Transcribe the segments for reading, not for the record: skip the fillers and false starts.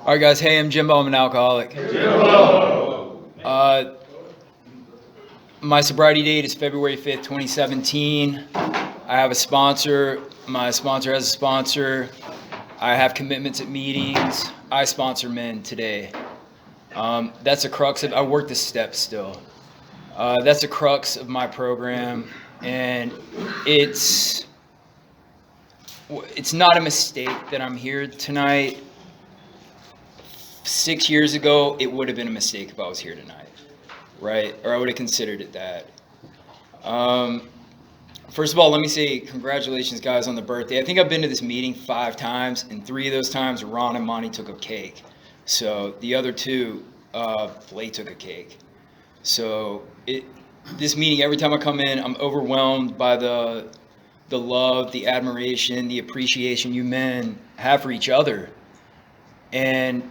All right, guys. Hey, I'm Jimbo. I'm an alcoholic. Jimbo! My sobriety date is February 5th, 2017. I have a sponsor. My sponsor has a sponsor. I have commitments at meetings. I sponsor men today. That's the crux of, I work the steps still. That's the crux of my program. And it's not a mistake that I'm here tonight. 6 years ago, it would have been a mistake if I was here tonight, right? Or I would have considered it that. First of all, let me say congratulations, guys, on the birthday. I think I've been to this meeting 5 times, and 3 of those times, Ron and Monty took a cake. So the other 2, Blake took a cake. So this meeting, every time I come in, I'm overwhelmed by the love, the admiration, the appreciation you men have for each other. And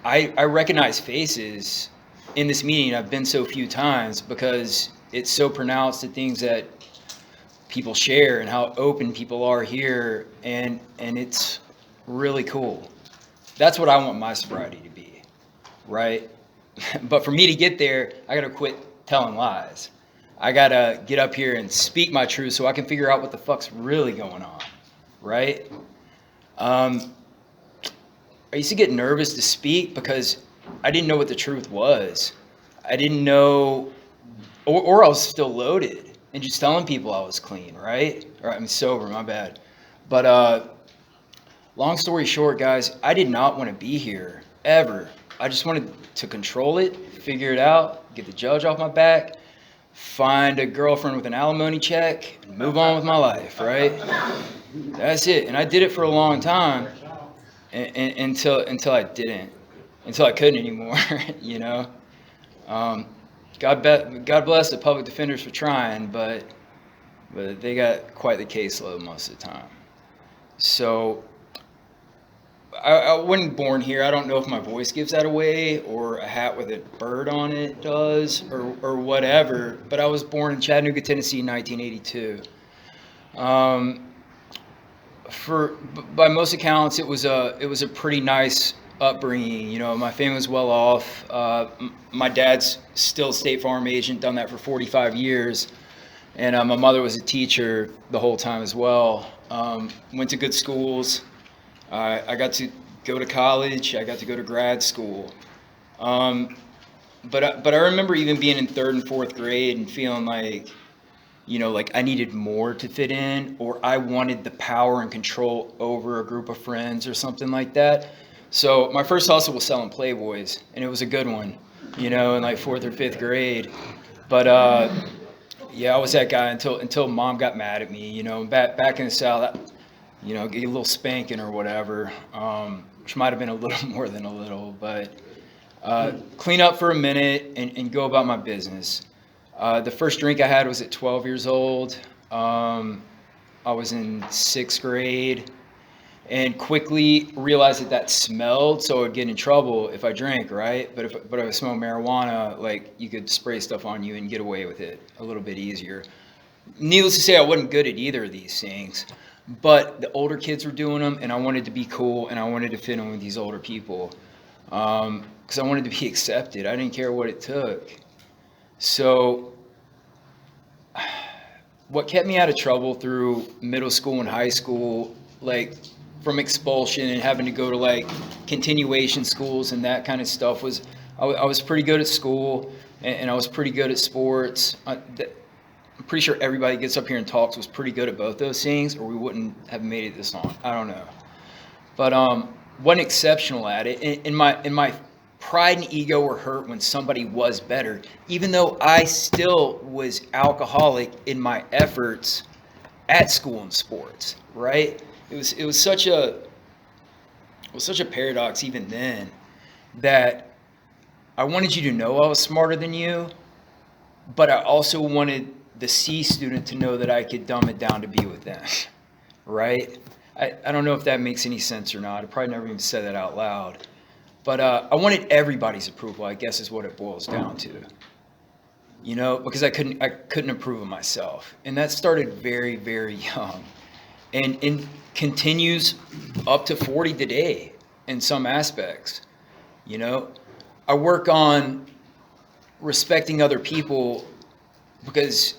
I recognize faces in this meeting. I've been so few times because it's so pronounced, the things that people share and how open people are here, and it's really cool. That's what I want my sobriety to be, right? But for me to get there, I got to quit telling lies. I got to get up here and speak my truth so I can figure out what the fuck's really going on, right? I used to get nervous to speak because I didn't know what the truth was. I didn't know, or I was still loaded and just telling people I was clean, right? Or I'm sober, my bad. But long story short, guys, I did not want to be here, ever. I just wanted to control it, figure it out, get the judge off my back, find a girlfriend with an alimony check, and move on with my life, right? That's it. And I did it for a long time. Until I didn't, until I couldn't anymore, you know. God bless the public defenders for trying, but they got quite the caseload most of the time. So I wasn't born here. I don't know if my voice gives that away or a hat with a bird on it does or whatever. But I was born in Chattanooga, Tennessee, in 1982. By most accounts, it was a pretty nice upbringing. You know, my family was well off. My dad's still State Farm agent, done that for 45 years, and my mother was a teacher the whole time as well. Went to good schools. I got to go to college. I got to go to grad school. But I remember even being in 3rd and 4th grade and feeling like, you know, like I needed more to fit in, or I wanted the power and control over a group of friends or something like that. So my first hustle was selling Playboys, and it was a good one, you know, in like 4th or 5th grade. But yeah, I was that guy until mom got mad at me, you know. Back in the South, you know, get a little spanking or whatever, which might have been a little more than a little, but clean up for a minute and go about my business. The first drink I had was at 12 years old. I was in 6th grade and quickly realized that smelled, so I would get in trouble if I drank, right? But if I smelled marijuana, like you could spray stuff on you and get away with it a little bit easier. Needless to say, I wasn't good at either of these things, but the older kids were doing them, and I wanted to be cool, and I wanted to fit in with these older people because I wanted to be accepted. I didn't care what it took. So what kept me out of trouble through middle school and high school, like from expulsion and having to go to like continuation schools and that kind of stuff, was I was pretty good at school and I was pretty good at sports. I'm pretty sure everybody gets up here and talks was pretty good at both those things, or we wouldn't have made it this long. I don't know. But wasn't exceptional at it. In my pride and ego were hurt when somebody was better, even though I still was alcoholic in my efforts at school and sports, right? It was such a paradox even then, that I wanted you to know I was smarter than you, but I also wanted the C student to know that I could dumb it down to be with them, right? I don't know if that makes any sense or not. I probably never even said that out loud. But I wanted everybody's approval, I guess, is what it boils down to. You know, because I couldn't approve of myself. And that started very, very young. And continues up to 40 today. in some aspects. I work on respecting other people because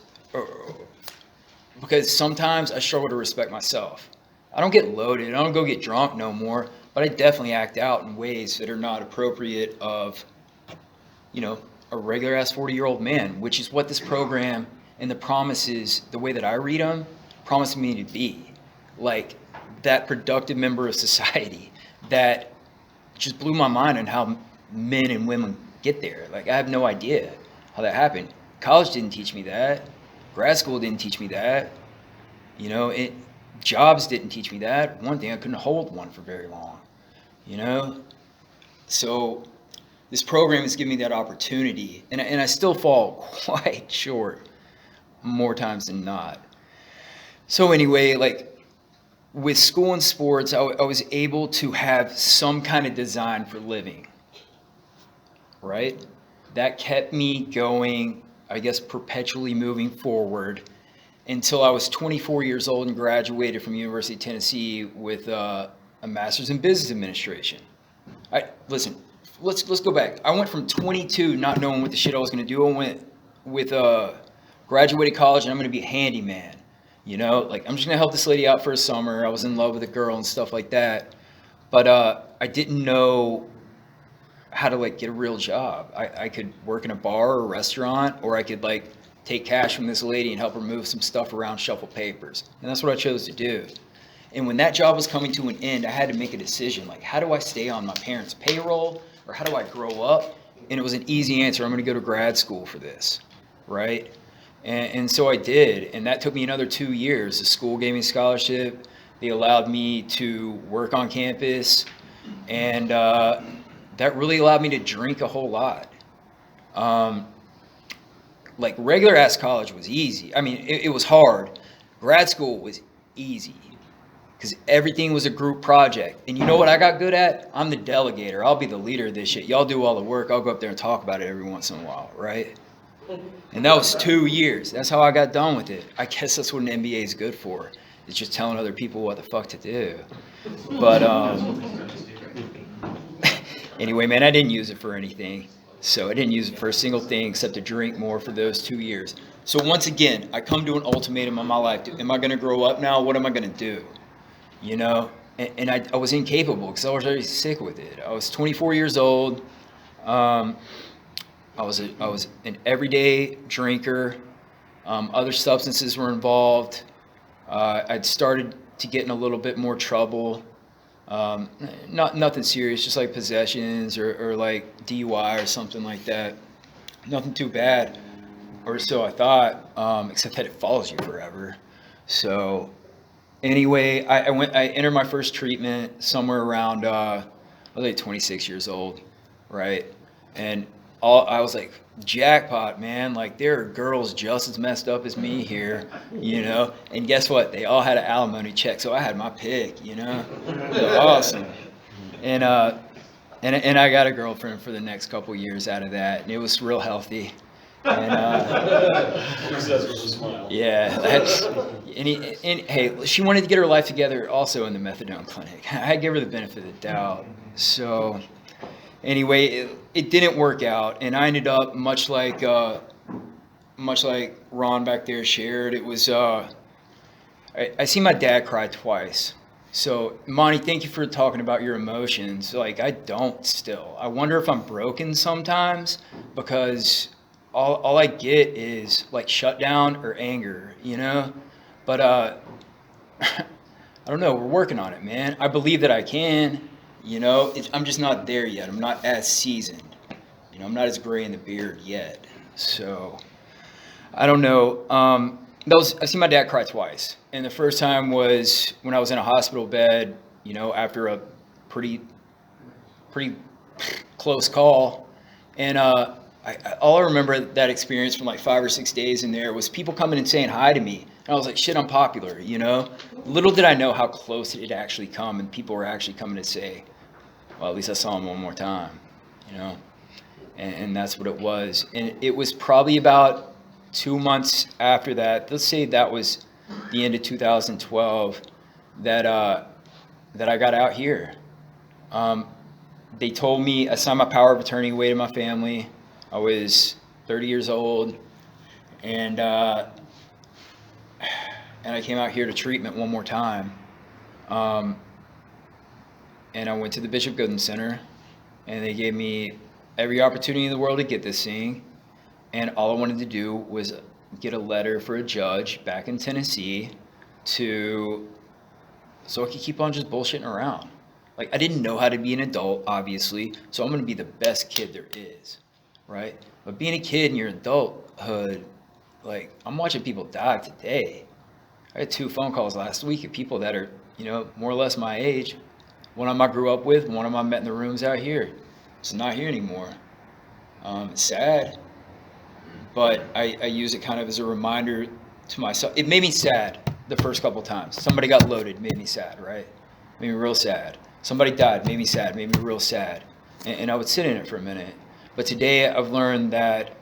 sometimes I struggle to respect myself. I don't get loaded. I don't go get drunk no more, but I definitely act out in ways that are not appropriate of, a regular ass 40-year-old man, which is what this program and the promises, the way that I read them, promise me to be. Like that productive member of society that just blew my mind on how men and women get there. Like I have no idea how that happened. College didn't teach me that. Grad school didn't teach me that. Jobs didn't teach me that. One thing, I couldn't hold one for very long. So this program has given me that opportunity, and I still fall quite short more times than not. So anyway, like with school and sports, I was able to have some kind of design for living, right? That kept me going, I guess, perpetually moving forward until I was 24 years old and graduated from University of Tennessee with a master's in business administration. Listen, let's go back. I went from 22 not knowing what the shit I was going to do. I went with graduated college and I'm going to be a handyman. Like I'm just going to help this lady out for a summer. I was in love with a girl and stuff like that. But I didn't know how to like get a real job. I could work in a bar or a restaurant, or I could like take cash from this lady and help her move some stuff around, shuffle papers. And that's what I chose to do. And when that job was coming to an end, I had to make a decision. Like, how do I stay on my parents' payroll, or how do I grow up? And it was an easy answer. I'm going to go to grad school for this, right? And so I did. And that took me another 2 years. The school gave me a scholarship. They allowed me to work on campus. And that really allowed me to drink a whole lot. Like regular ass college was easy. I mean, it was hard. Grad school was easy because everything was a group project. And you know what I got good at? I'm the delegator. I'll be the leader of this shit. Y'all do all the work. I'll go up there and talk about it every once in a while, right? And that was 2 years. That's how I got done with it. I guess that's what an MBA is good for. It's just telling other people what the fuck to do. But anyway, man, I didn't use it for anything. So I didn't use it for a single thing except to drink more for those 2 years. So once again, I come to an ultimatum on my life. Am I going to grow up now? What am I going to do? And I was incapable because I was already sick with it. I was 24 years old. I was an everyday drinker. Other substances were involved. I'd started to get in a little bit more trouble. Nothing serious, just like possessions or like DUI or something like that. Nothing too bad, or so I thought, except that it follows you forever. So anyway, I entered my first treatment somewhere around, I was like 26 years old, right? And I was like, jackpot, man. Like, there are girls just as messed up as me here, And guess what? They all had an alimony check, so I had my pick, It was awesome. And I got a girlfriend for the next couple years out of that, and it was real healthy. And She says with a smile. yeah, hey, she wanted to get her life together also in the methadone clinic. I gave her the benefit of the doubt. So anyway, it didn't work out, and I ended up much like Ron back there shared. It was I see my dad cry twice. So Monty, thank you for talking about your emotions. Like I don't still. I wonder if I'm broken sometimes because all I get is like shutdown or anger, But I don't know. We're working on it, man. I believe that I can. I'm just not there yet. I'm not as seasoned. I'm not as gray in the beard yet. So I don't know. I see my dad cry twice. And the first time was when I was in a hospital bed, after a pretty close call. And all I remember that experience from like 5 or 6 days in there was people coming and saying hi to me. And I was like, shit, I'm popular, Little did I know how close it had actually come, and people were actually coming to say, well, at least I saw him one more time, And that's what it was. And it was probably about 2 months after that, let's say that was the end of 2012, that I got out here. They told me, I signed my power of attorney away to my family. I was 30 years old, and I came out here to treatment one more time. And I went to the Bishop Gooden Center, and they gave me every opportunity in the world to get this thing. And all I wanted to do was get a letter for a judge back in Tennessee so I could keep on just bullshitting around. Like, I didn't know how to be an adult, obviously, so I'm going to be the best kid there is, right? But being a kid in your adulthood, like, I'm watching people die today. I had 2 phone calls last week of people that are, more or less my age. One of them I grew up with, one of them I met in the rooms out here. It's not here anymore. It's sad, but I use it kind of as a reminder to myself. It made me sad the first couple times. Somebody got loaded, made me sad, right? Made me real sad. Somebody died, made me sad, made me real sad. And I would sit in it for a minute. But today I've learned that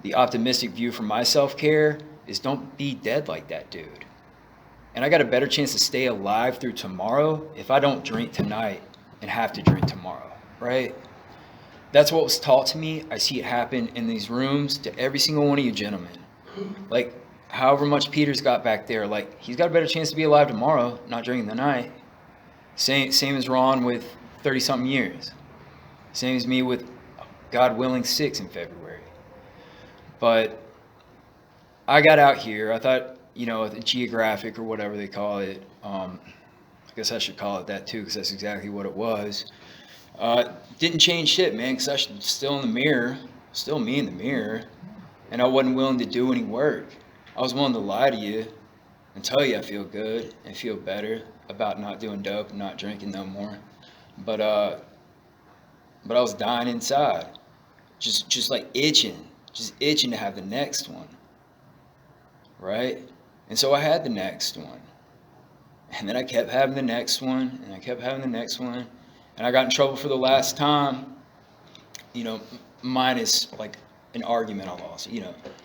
the optimistic view for my self-care is don't be dead like that dude. And I got a better chance to stay alive through tomorrow if I don't drink tonight and have to drink tomorrow, right? That's what was taught to me. I see it happen in these rooms to every single one of you gentlemen. Like, however much Peter's got back there, like, he's got a better chance to be alive tomorrow, not drinking the night. Same as Ron with 30-something years. Same as me with, God willing, 6 in February. But I got out here. I thought, the geographic or whatever they call it, I guess I should call it that too, because that's exactly what it was. Didn't change shit, man, because I was still in the mirror, still me in the mirror, and I wasn't willing to do any work. I was willing to lie to you and tell you I feel good and feel better about not doing dope and not drinking no more. But I was dying inside, just like itching to have the next one, right? And so I had the next one, and then I kept having the next one, and I kept having the next one, and I got in trouble for the last time, minus like an argument I lost.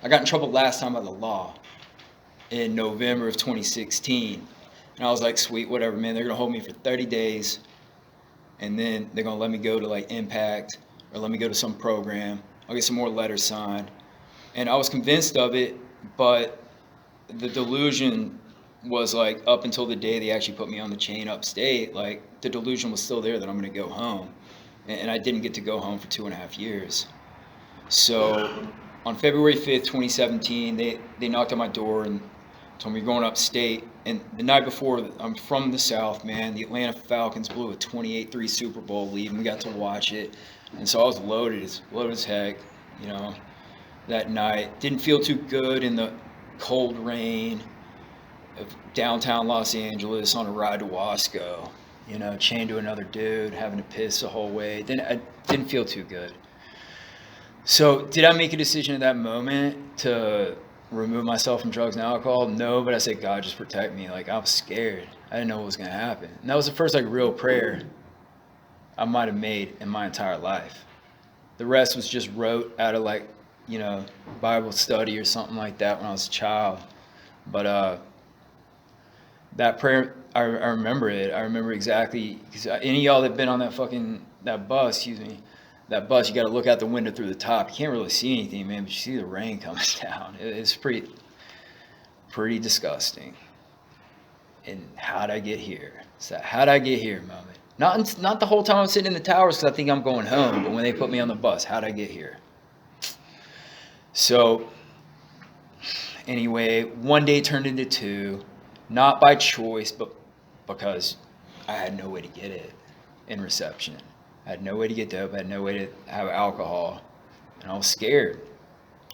I got in trouble last time by the law in November of 2016, and I was like, sweet, whatever, man. They're gonna hold me for 30 days, and then they're gonna let me go to like Impact or let me go to some program. I'll get some more letters signed, and I was convinced of it, but the delusion was like up until the day they actually put me on the chain upstate, like the delusion was still there that I'm going to go home. And I didn't get to go home for 2.5 years. So on February 5th, 2017, they knocked on my door and told me you're going upstate. And the night before, I'm from the South, man. The Atlanta Falcons blew a 28-3 Super Bowl lead, and we got to watch it. And so I was loaded as heck, that night. Didn't feel too good in the cold rain of downtown Los Angeles on a ride to Wasco, chained to another dude, having to piss the whole way. Then I didn't feel too good. So did I make a decision at that moment to remove myself from drugs and alcohol? No, but I said, God, just protect me. Like, I was scared. I didn't know what was going to happen. And that was the first real prayer I might have made in my entire life. The rest was just wrote out of Bible study or something like that when I was a child. But that prayer, I remember it. I remember exactly, because any of y'all that been on that bus, you got to look out the window through the top. You can't really see anything, man, but you see the rain coming down. It's pretty disgusting. And how'd I get here? It's that how'd I get here moment. Not the whole time I'm sitting in the towers because I think I'm going home, but when they put me on the bus, how'd I get here? So anyway, one day turned into 2, not by choice, but because I had no way to get it in reception. I had no way to get dope. I had no way to have alcohol, and I was scared.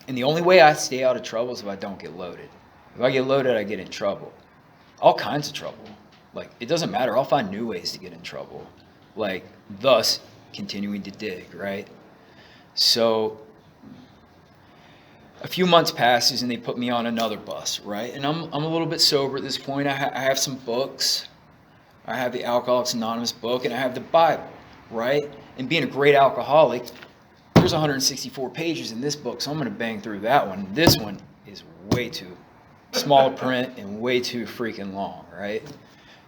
And the only way I stay out of trouble is if I don't get loaded. If I get loaded, I get in trouble. All kinds of trouble. Like, it doesn't matter. I'll find new ways to get in trouble. Like, thus, continuing to dig, right? So a few months passes and they put me on another bus, right? And I'm a little bit sober at this point. I have some books. I have the Alcoholics Anonymous book, and I have the Bible, right? And being a great alcoholic, there's 164 pages in this book, so I'm going to bang through that one. This one is way too small print and way too freaking long, right?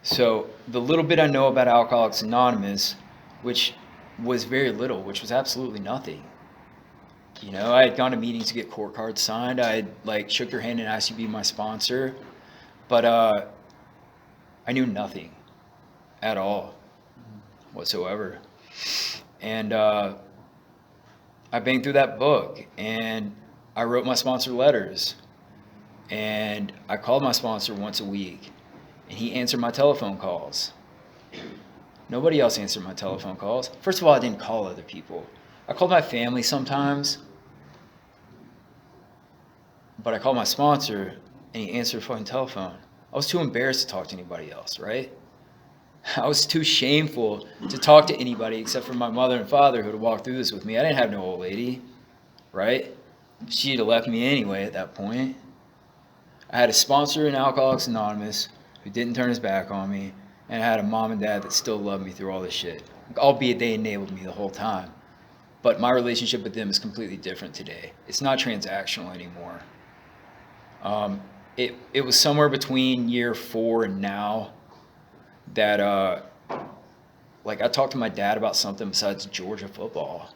So the little bit I know about Alcoholics Anonymous, which was very little, which was absolutely nothing. You know, I had gone to meetings to get court cards signed. I had like shook your hand and asked you to be my sponsor, but I knew nothing at all whatsoever. And I banged through that book, and I wrote my sponsor letters, and I called my sponsor once a week, and he answered my telephone calls. Nobody else answered my telephone calls. First of all, I didn't call other people. I called my family sometimes, but I called my sponsor, and he answered the fucking telephone. I was too embarrassed to talk to anybody else, right? I was too shameful to talk to anybody except for my mother and father who would walk through this with me. I didn't have no old lady, right? She'd have left me anyway at that point. I had a sponsor in Alcoholics Anonymous who didn't turn his back on me, and I had a mom and dad that still loved me through all this shit. Albeit they enabled me the whole time. But my relationship with them is completely different today. It's not transactional anymore. It was somewhere between year 4 and now that like I talked to my dad about something besides Georgia football.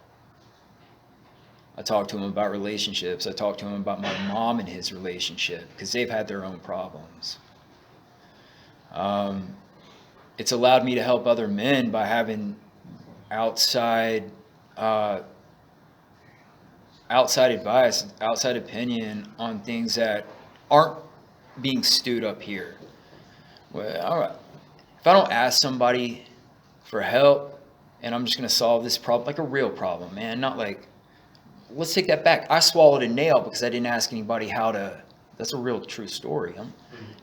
I talked to him about relationships. I talked to him about my mom and his relationship because they've had their own problems. It's allowed me to help other men by having outside advice, outside opinion on things that aren't being stewed up here. Well, all right. If I don't ask somebody for help and I'm just going to solve this problem, like a real problem, man, not like, let's take that back. I swallowed a nail because I didn't ask anybody how to, that's a real true story. I'm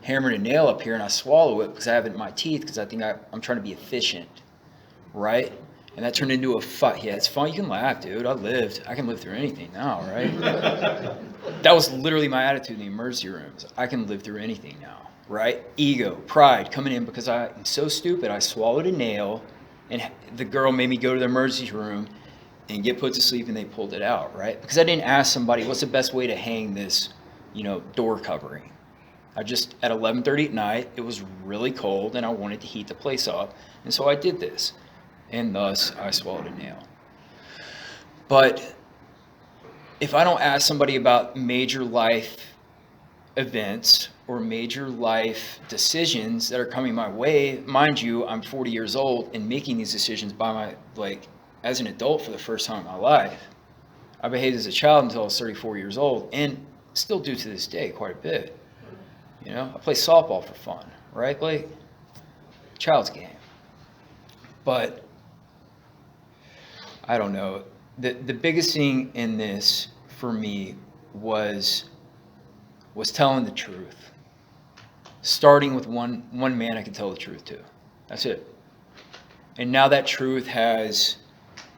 hammering a nail up here and I swallow it because I have it in my teeth because I think I'm trying to be efficient, right? And that turned into a fight. Yeah, it's fun. You can laugh, dude. I can live through anything now, right? That was literally my attitude in the emergency rooms. I can live through anything now, right? Ego, pride coming in because I'm so stupid. I swallowed a nail and the girl made me go to the emergency room and get put to sleep and they pulled it out, right? Because I didn't ask somebody, what's the best way to hang this, door covering? I just, at 11:30 at night, it was really cold and I wanted to heat the place up. And so I did this. And thus, I swallowed a nail. But if I don't ask somebody about major life events or major life decisions that are coming my way, mind you, I'm 40 years old and making these decisions as an adult for the first time in my life. I behaved as a child until I was 34 years old and still do to this day quite a bit. I play softball for fun, right? Like, child's game. But I don't know. The biggest thing in this for me was telling the truth. Starting with one man I could tell the truth to. That's it. And now that truth has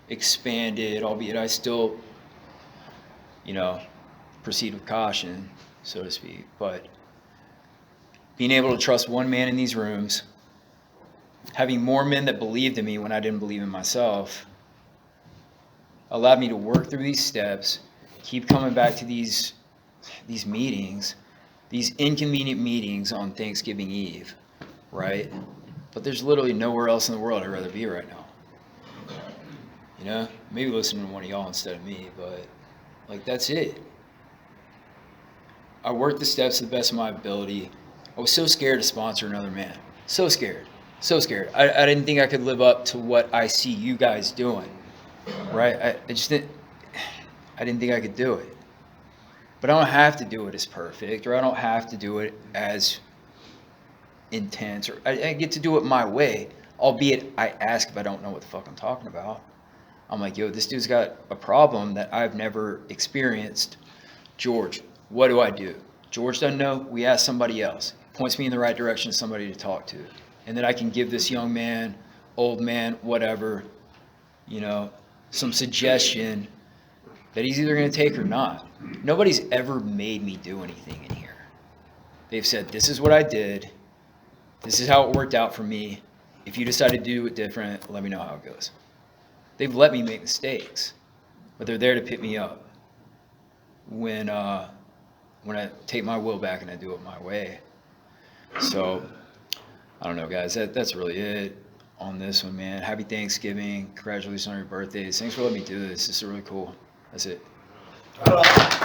expanded, albeit I still, proceed with caution, so to speak. But being able to trust one man in these rooms, having more men that believed in me when I didn't believe in myself, allowed me to work through these steps, keep coming back to these meetings, these inconvenient meetings on Thanksgiving Eve, right? But there's literally nowhere else in the world I'd rather be right now. Maybe listening to one of y'all instead of me, but that's it. I worked the steps to the best of my ability. I was so scared to sponsor another man. So scared. I didn't think I could live up to what I see you guys doing. Right? I didn't think I could do it. But I don't have to do it as perfect, or I don't have to do it as intense, or I get to do it my way, albeit I ask if I don't know what the fuck I'm talking about. I'm like, yo, this dude's got a problem that I've never experienced. George, what do I do? George doesn't know. We ask somebody else. Points me in the right direction, somebody to talk to. And then I can give this young man, old man, whatever, some suggestion that he's either going to take or not. Nobody's ever made me do anything in here. They've said, this is what I did. This is how it worked out for me. If you decide to do it different, let me know how it goes. They've let me make mistakes, but they're there to pick me up when I take my will back and I do it my way. So I don't know, guys. That's really it on this one, man. Happy Thanksgiving. Congratulations on your birthdays. Thanks for letting me do this. This is really cool. That's it. Right on.